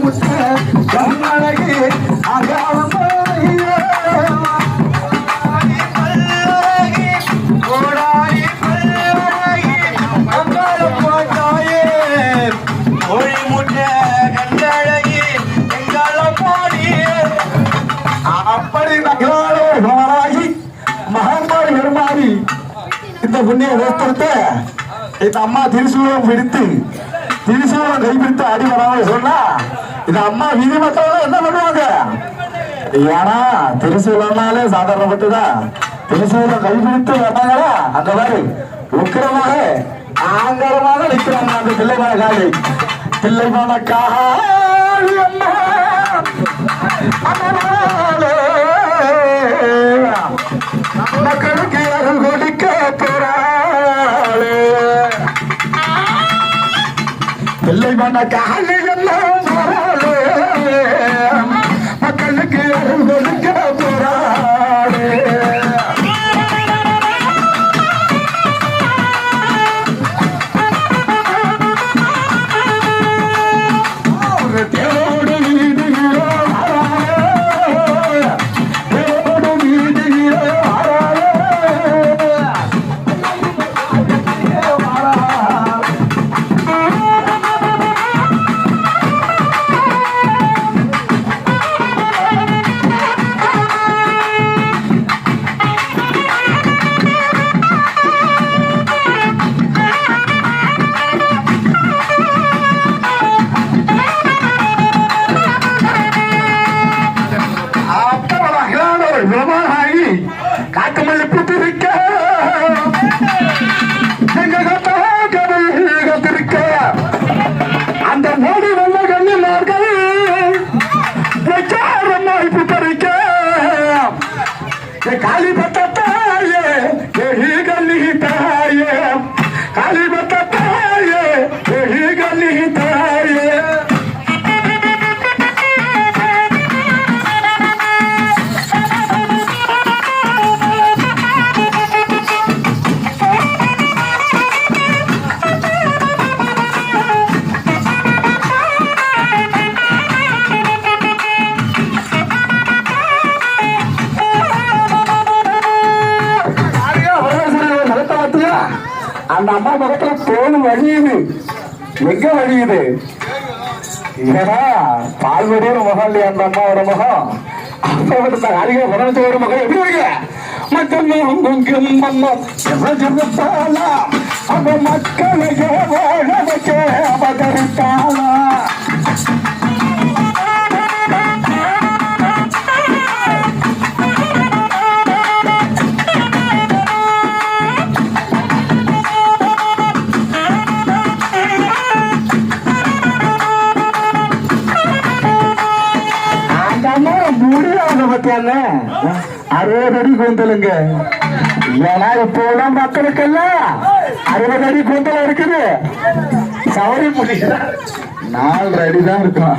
முட்டை கண்ணழகி அகாலம் அப்படி நகராளி மகான்மாரி பெருமாறி இந்த புண்ணிய வேஸ்திரத்தை இந்த அம்மா திருசூலம் பிடித்து திருசூலம் கைப்பிடித்து அடி வராமல் சொன்னா இந்த அம்மா விதி மக்கள் என்ன பண்ணுவாங்க? ஏன்னா திருசூலம்னாலே சாதாரணப்பட்டுதான் திருசூலம் கைப்பிடித்து வந்தாங்களா அந்த மாதிரி உக்கிரமாக ஆங்கரமாக நிற்கிறாங்க அந்த பிள்ளைமான காலி பிள்ளைமான காலி அம்மா மக்களுக்கு அருள் கொடுக்க போறாளே பிள்ளை மன காலி எல்லாம் மக்களுக்கு அருள் கொடுக்க போறாளே காட்டுமல்லி புத்திருக்க எங்க கத்திருக்க அந்த மோடி வெள்ள கண்ணினார்கள் புத்தரிக்க காளி பத்தாயே கல்லி தாயே காளி பத்தாயே கல்லி தாயே அந்த அம்மா முகத்துல தோல் வழியுது எங்க வழியுது ஏன்னா பால்வடியோட முகம் இல்லையா அந்த அம்மாவோட முகம் அப்ப அருகே புறத்தோட முகம் எப்படி இருக்கு மக்கள் அந்த மக்களையே வாழ வைக்க அவதரித்தாளா அறுபது அடி கூந்தலுங்க ஏன்னா இப்போதான் மக்களுக்கெல்லாம் 60 அடி கூந்தல் இருக்குது சவரி முடிய 4 அடி தான் இருக்கும்.